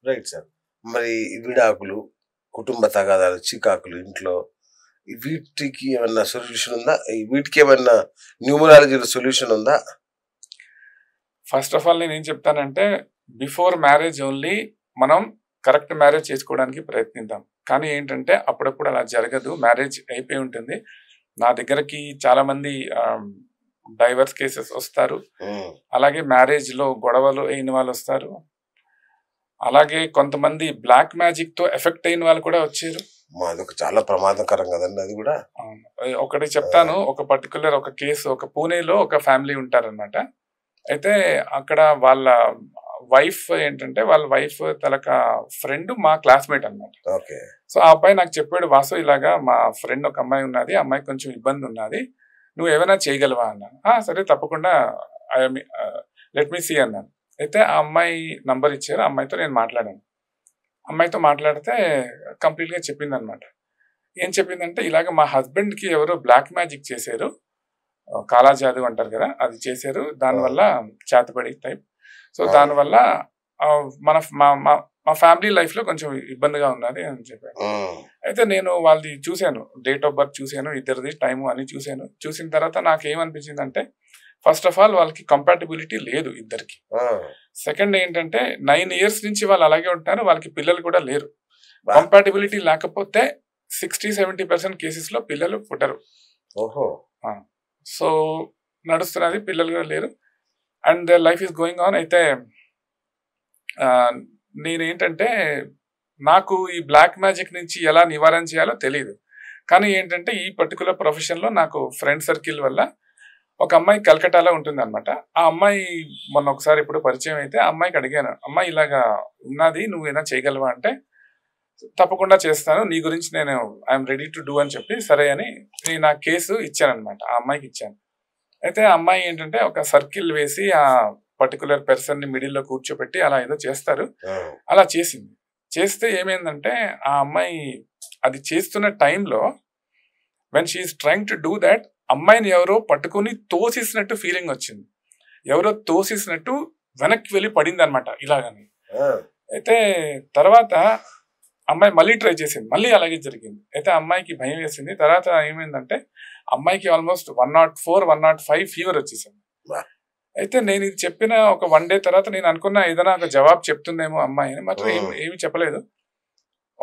Right sir. మరి విడాకులు, కుటుంబ తగాదాలు, చికాకులు ఇంట్లో వీటికి ఏమన్నా సొల్యూషన్ ఉందా? వీటికి ఏమన్నా న్యూమరాలజీలో సొల్యూషన్ ఉందా? ఫస్ట్ ఆఫ్ ఆల్ నేనేం చెప్తానంటే, బిఫోర్ మ్యారేజ్ ఓన్లీ మనం కరెక్ట్ మ్యారేజ్ చేసుకోవడానికి ప్రయత్నిద్దాం. కానీ ఏంటంటే అప్పుడప్పుడు అలా జరగదు. మ్యారేజ్ అయిపోయి ఉంటుంది. నా దగ్గరకి చాలా మంది డైవర్స్ కేసెస్ వస్తారు. అలాగే మ్యారేజ్లో గొడవలు అయిన వాళ్ళు వస్తారు. అలాగే కొంతమంది బ్లాక్ మ్యాజిక్ తో ఎఫెక్ట్ అయిన వాళ్ళు కూడా వచ్చారు. అదొక చాలా ప్రమాదకరం కదండి అది కూడా. ఒకటి చెప్తాను, ఒక పర్టికులర్ ఒక కేసు, ఒక పూణేలో ఒక ఫ్యామిలీ ఉంటారనమాట. అయితే అక్కడ వాళ్ళ వైఫ్ ఏంటంటే, వాళ్ళ వైఫ్ తలక ఫ్రెండ్ మా క్లాస్మేట్ అనమాట. సో ఆ అబ్బాయి నాకు చెప్పాడు, వాసు ఇలాగా మా ఫ్రెండ్ ఒక అమ్మాయి ఉన్నది, అమ్మాయి కొంచెం ఇబ్బంది ఉన్నది, నువ్వు ఏమైనా చేయగలవా అన్నాను. సరే తప్పకుండా లెట్ మీ సీ అన్నాను. అయితే ఆ అమ్మాయి నంబర్ ఇచ్చారు, ఆ అమ్మాయితో నేను మాట్లాడాను. అమ్మాయితో మాట్లాడితే కంప్లీట్గా చెప్పింది అనమాట. ఏం చెప్పిందంటే, ఇలాగ మా హస్బెండ్కి ఎవరో బ్లాక్ మ్యాజిక్ చేశారు, కాలా జాదు అంటారు కదా, అది చేశారు, దానివల్ల చేతబడి టైప్. సో దానివల్ల మన మా ఫ్యామిలీ లైఫ్లో కొంచెం ఇబ్బందిగా ఉన్నది అని చెప్పాను. అయితే నేను వాళ్ళది చూశాను, డేట్ ఆఫ్ బర్త్ చూశాను, ఇద్దరిది టైము అని చూశాను. చూసిన తర్వాత నాకు ఏమనిపించింది అంటే, ఫస్ట్ ఆఫ్ ఆల్ వాళ్ళకి కంపాటబిలిటీ లేదు ఇద్దరికి. సెకండ్ ఏంటంటే 9 years నుంచి వాళ్ళు అలాగే ఉంటున్నారు, వాళ్ళకి పిల్లలు కూడా లేరు. కంపాటబిలిటీ లేకపోతే 60-70% కేసెస్లో పిల్లలు పుట్టరు. సో నడుస్తున్నది, పిల్లలు కూడా లేరు, and the life is going on. అయితే నేనేంటంటే, నాకు ఈ బ్లాక్ మ్యాజిక్ నుంచి ఎలా నివారణ చేయాలో తెలియదు. కానీ ఏంటంటే, ఈ పర్టికులర్ ప్రొఫెషన్లో నాకు ఫ్రెండ్ సర్కిల్ వల్ల ఒక అమ్మాయి కలకటాలో ఉంటుంది అనమాట. ఆ అమ్మాయి మొన్న ఒకసారి ఇప్పుడు పరిచయం అయితే ఆ అమ్మాయికి అడిగాను, అమ్మాయి ఇలాగా ఉన్నది, నువ్వు ఏదైనా చేయగలవా అంటే, తప్పకుండా చేస్తాను, నీ గురించి నేను ఐఎమ్ రెడీ టు డూ అని చెప్పి, సరే అని నేను ఆ కేసు ఇచ్చాను అనమాట, ఆ అమ్మాయికి ఇచ్చాను. అయితే ఆ అమ్మాయి ఏంటంటే ఒక సర్కిల్ వేసి ఆ పర్టికులర్ పర్సన్ ని మిడిల్లో కూర్చోబెట్టి అలా ఏదో చేస్తారు, అలా చేసింది. చేస్తే ఏమైందంటే, ఆ అమ్మాయి అది చేస్తున్న టైంలో when she is trying to do that, అమ్మాయిని ఎవరో పట్టుకుని తోసేసినట్టు ఫీలింగ్ వచ్చింది. ఎవరో తోసేసినట్టు వెనక్కి వెళ్ళి పడింది అనమాట ఇలాగని. అయితే తర్వాత అమ్మాయి మళ్ళీ ట్రై చేసింది, మళ్ళీ అలాగే జరిగింది. అయితే అమ్మాయికి భయం వేసింది. తర్వాత ఏమైందంటే, అమ్మాయికి ఆల్మోస్ట్ 104, 105 ఫీవర్ వచ్చేసింది. అయితే నేను ఇది చెప్పిన ఒక 1 day తర్వాత నేను అనుకున్నా ఏదైనా ఒక జవాబు చెప్తుందేమో అమ్మాయి అని, మాత్రం ఏమి చెప్పలేదు.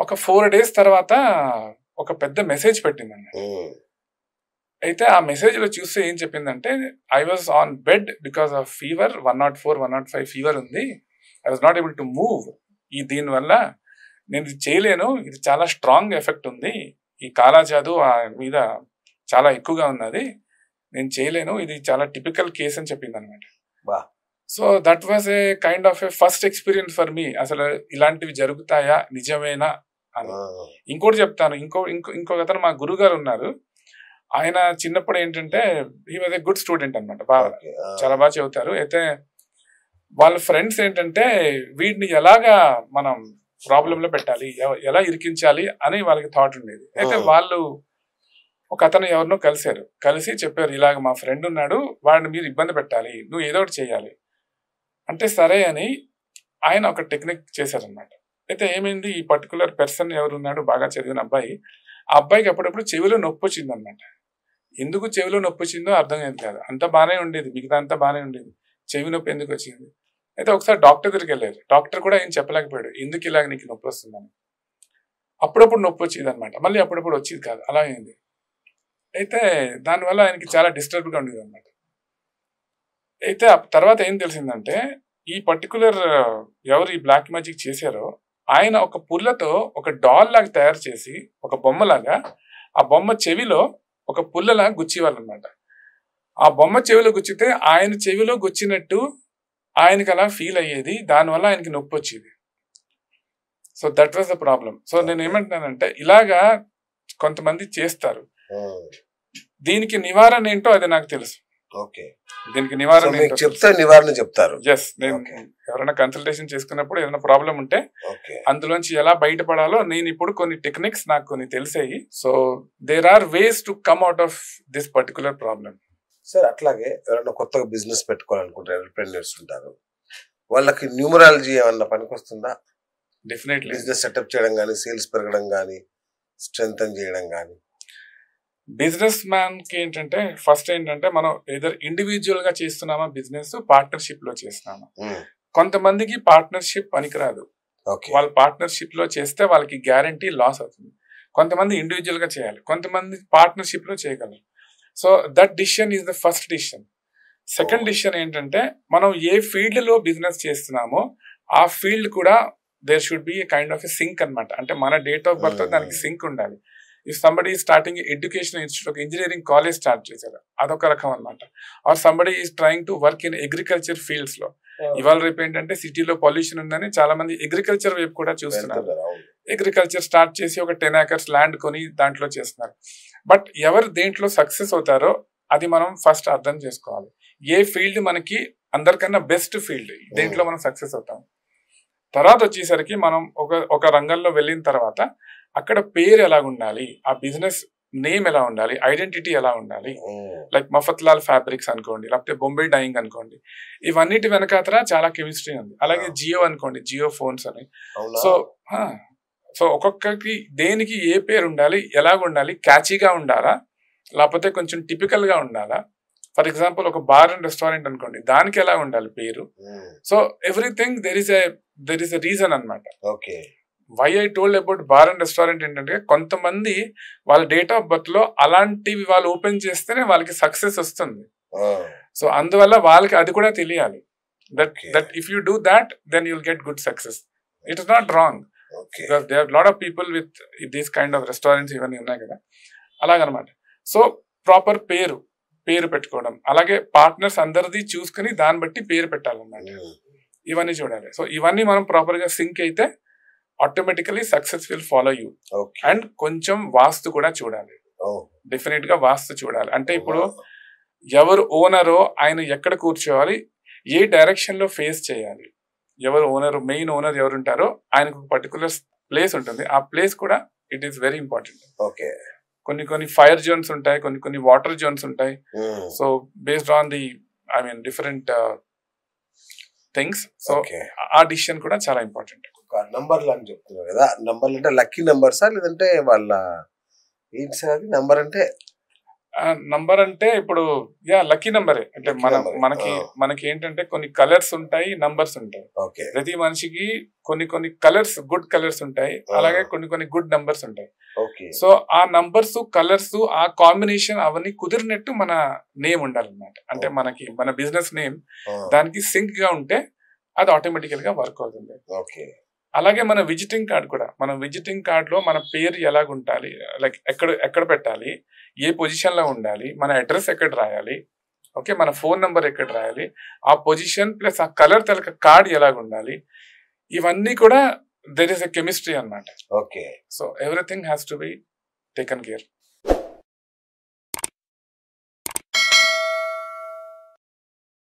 ఒక 4 days తర్వాత ఒక పెద్ద మెసేజ్ పెట్టిందండి. అయితే ఆ మెసేజ్ లో చూస్తే ఏం చెప్పిందంటే, I was on bed because of fever, 104, 105 fever ఉంది, I was not able to move. దీనివల్ల నేను ఇది చేయలేను, ఇది చాలా స్ట్రాంగ్ ఎఫెక్ట్ ఉంది, ఈ కాలా జాదు మీద చాలా ఎక్కువగా ఉన్నది, నేను చేయలేను, ఇది చాలా టిపికల్ కేస్ అని చెప్పింది అనమాట. So that was a kind of A first experience for me, అసలు ఇలాంటివి జరుగుతాయా, నిజమేనా అని. ఇంకోటి చెప్తాను, ఇంకొక అతను మా గురువు గారు ఉన్నారు. ఆయన చిన్నప్పుడు ఏంటంటే, he was a good student అనమాట, బాగా చాలా బాగా చదువుతారు. అయితే వాళ్ళ ఫ్రెండ్స్ ఏంటంటే, వీడిని ఎలాగా మనం ప్రాబ్లంలో పెట్టాలి, ఎలా ఇరికించాలి అని వాళ్ళకి థాట్ ఉండేది. అయితే వాళ్ళు ఒక అతను ఎవరినో కలిసి చెప్పారు, ఇలాగ మా ఫ్రెండ్ ఉన్నాడు, వాడిని మీరు ఇబ్బంది పెట్టాలి, నువ్వు ఏదో ఒకటి చేయాలి అంటే, సరే అని ఆయన ఒక టెక్నిక్ చేశారనమాట. అయితే ఏమైంది, ఈ పర్టికులర్ పర్సన్ ఎవరున్నాడు, బాగా చదివిన అబ్బాయి, ఆ అబ్బాయికి అప్పుడప్పుడు చెవిలో నొప్పి వచ్చింది అనమాట. ఎందుకు చెవిలో నొప్పి వచ్చిందో అర్థమయ్యేది కాదు, అంతా బాగానే ఉండేది, మిగతా అంతా బాగానే ఉండేది, చెవి నొప్పి ఎందుకు వచ్చింది. అయితే ఒకసారి డాక్టర్ దగ్గరికి వెళ్ళారు. డాక్టర్ కూడా ఏం చెప్పలేకపోయాడు, ఎందుకు ఇలాగ నీకు నొప్పి వస్తుందని. అప్పుడప్పుడు నొప్పి వచ్చేది అనమాట, మళ్ళీ అప్పుడప్పుడు వచ్చేది కాదు, అలా అయింది. అయితే దానివల్ల ఆయనకి చాలా డిస్టర్బ్గా ఉండేది అనమాట. అయితే తర్వాత ఏం తెలిసిందంటే, ఈ పర్టికులర్ ఎవరు ఈ బ్లాక్ మ్యాజిక్ చేశారో ఆయన ఒక పుల్లతో ఒక డాల్ లాగా తయారు చేసి, ఒక బొమ్మలాగా, ఆ బొమ్మ చెవిలో ఒక పుల్లలాగా గుచ్చేవాళ్ళు అనమాట. ఆ బొమ్మ చెవిలో గుచ్చితే ఆయన చెవిలో గుచ్చినట్టు ఆయనకి అలా ఫీల్ అయ్యేది, దానివల్ల ఆయనకి నొప్పి వచ్చేది. So that was the problem. So నేను ఏమంటున్నానంటే, ఇలాగా కొంతమంది చేస్తారు, దీనికి నివారణ ఏంటో అది నాకు తెలుసు. దీనికి నివారణ చెప్తారు. ఎస్, నేను ఎవరైనా కన్సల్టేషన్ చేసుకున్నప్పుడు ఏదైనా ప్రాబ్లం ఉంటే అందులోంచి ఎలా బయటపడాలో నేను ఇప్పుడు కొన్ని టెక్నిక్స్ నాకు కొన్ని తెలిసాయి. So there are ways to come out of this particular problem. Sir అట్లాగే ఎవరైనా కొత్తగా బిజినెస్ పెట్టుకోవాలనుకుంటారు, ఎంటర్‌ప్రెన్యూర్స్ ఉంటారు, వాళ్ళకి న్యూమరాలజీ ఏమన్నా పనికొస్తుందా? డెఫినెట్లీ బిజినెస్ సెటప్ చేయడం కానీ, సేల్స్ పెరగడం కానీ, స్ట్రెంగ్ చేయడం కానీ. బిజినెస్ మ్యాన్ కి ఏంటంటే ఫస్ట్ ఏంటంటే మనం ఏదర్ ఇండివిజువల్ గా చేస్తున్నామా బిజినెస్, పార్ట్నర్షిప్ లో చేస్తున్నామా. కొంతమందికి పార్ట్నర్షిప్ పనికిరాదు, వాళ్ళ పార్ట్నర్షిప్ లో చేస్తే వాళ్ళకి గ్యారంటీ లాస్ అవుతుంది. కొంతమంది ఇండివిజువల్ గా చేయాలి, కొంతమంది పార్ట్నర్షిప్ లో చేయగలరు. So that decision is the first decision. Second decision ఏంటంటే మనం ఏ ఫీల్డ్ లో బిజినెస్ చేస్తున్నామో ఆ ఫీల్డ్ కూడా there should be kind of a sync అనమాట. అంటే మన డేట్ ఆఫ్ బర్త్ దానికి సింక్ ఉండాలి. If somebody starting education institute, ఒక ఇంజనీరింగ్ కాలేజ్ స్టార్ట్ చేశారు, అదొక రకం అనమాట. Or somebody is trying to work in agriculture fields లో. ఇవాళ రేపు ఏంటంటే సిటీలో పొల్యూషన్ ఉందని చాలా మంది అగ్రికల్చర్ వైపు కూడా చూస్తున్నారు. అగ్రికల్చర్ స్టార్ట్ చేసి ఒక 10 acres ల్యాండ్ కొని దాంట్లో చేస్తున్నారు. బట్ ఎవరు దేంట్లో సక్సెస్ అవుతారో అది మనం ఫస్ట్ అర్థం చేసుకోవాలి. ఏ ఫీల్డ్ మనకి అందరికన్నా బెస్ట్ ఫీల్డ్, దేంట్లో మనం సక్సెస్ అవుతాం. తర్వాత వచ్చేసరికి మనం ఒక రంగంలో వెళ్ళిన తర్వాత అక్కడ పేరు ఎలా ఉండాలి, ఆ బిజినెస్ నేమ్ ఎలా ఉండాలి, ఐడెంటిటీ ఎలా ఉండాలి. లైక్ మఫత్లాల్ ఫ్యాబ్రిక్స్ అనుకోండి, లేకపోతే బొంబే డైయింగ్ అనుకోండి, ఇవన్నిటి వెనకాతర చాలా కెమిస్ట్రీ ఉంది. అలాగే జియో అనుకోండి, జియో ఫోన్స్ అని. సో ఒక్కొక్కరికి దేనికి ఏ పేరు ఉండాలి, ఎలాగ ఉండాలి, క్యాచీగా ఉండాలా లేకపోతే కొంచెం టిపికల్ గా ఉండాలా. ఫర్ ఎగ్జాంపుల్ ఒక బార్ అండ్ రెస్టారెంట్ అనుకోండి, దానికి ఎలా ఉండాలి పేరు. So everything there is a reason అనమాట. Why I told about bar and restaurant ఏంటంటే కొంతమంది వాళ్ళ డేట్ ఆఫ్ బర్త్ లో అలాంటివి వాళ్ళు ఓపెన్ చేస్తేనే వాళ్ళకి సక్సెస్ వస్తుంది. సో అందువల్ల వాళ్ళకి అది కూడా తెలియాలి. That if you do that then you'll get good success. It is not wrong, because they are lot of people with these kind of restaurants ఇవన్నీ ఉన్నాయి కదా, అలాగనమాట. సో ప్రాపర్ పేరు పెట్టుకోవడం, అలాగే పార్ట్నర్స్ అందరిది చూసుకుని దాన్ని బట్టి పేరు పెట్టాలన్నమాట. ఇవన్నీ చూడాలి. సో ఇవన్నీ మనం ప్రాపర్ గా సింక్ అయితే automatically success will follow you. And కొంచెం వాస్తు కూడా చూడాలి, డెఫినెట్ గా వాస్తు చూడాలి. అంటే ఇప్పుడు ఎవరు ఓనరో ఆయన ఎక్కడ కూర్చోవాలి, ఏ డైరెక్షన్ లో ఫేస్ చేయాలి, ఎవరు ఓనర్, మెయిన్ ఓనర్ ఎవరు ఉంటారో ఆయనకు పర్టికులర్ ప్లేస్ ఉంటుంది, ఆ ప్లేస్ కూడా ఇట్ ఈస్ వెరీ ఇంపార్టెంట్. కొన్ని ఫైర్ జోన్స్ ఉంటాయి, కొన్ని వాటర్ జోన్స్ ఉంటాయి. So based on the different things. So ఆ డిసిషన్ కూడా చాలా ఇంపార్టెంట్. నంబర్లు అని చెప్తున్నారు కదా, నంబర్లు అంటే లక్కీ నంబర్సా లేదంటే వాళ్ళ ఏంటి సార్ అది నంబర్ అంటే? నంబర్ అంటే ఇప్పుడు లక్కీ నంబరే. అంటే మనకి ఏంటంటే కొన్ని కలర్స్ ఉంటాయి, నంబర్స్ ఉంటాయి. ప్రతి మనిషికి కొన్ని కలర్స్, గుడ్ కలర్స్ ఉంటాయి, అలాగే కొన్ని గుడ్ నంబర్స్ ఉంటాయి. సో ఆ నంబర్స్, కలర్స్, ఆ కాంబినేషన్ అవన్నీ కుదిరినట్టు మన నేమ్ ఉండాలన్నమాట. అంటే మన బిజినెస్ నేమ్ దానికి సింక్ గా ఉంటే అది ఆటోమేటికల్ గా వర్క్ అవుతుంది. అలాగే మన విజిటింగ్ కార్డ్ కూడా, మన విజిటింగ్ కార్డ్ లో మన పేరు ఎలాగ ఉండాలి, లైక్ ఎక్కడ పెట్టాలి, ఏ పొజిషన్ లో ఉండాలి, మన అడ్రస్ ఎక్కడ రాయాలి, మన ఫోన్ నంబర్ ఎక్కడ రాయాలి, ఆ పొజిషన్ ప్లస్ ఆ కలర్ తలక కార్డ్ ఎలాగ ఉండాలి, ఇవన్నీ కూడా దెర్ ఇస్ ఎ కెమిస్ట్రీ అన్నమాట. So everything has to be taken care.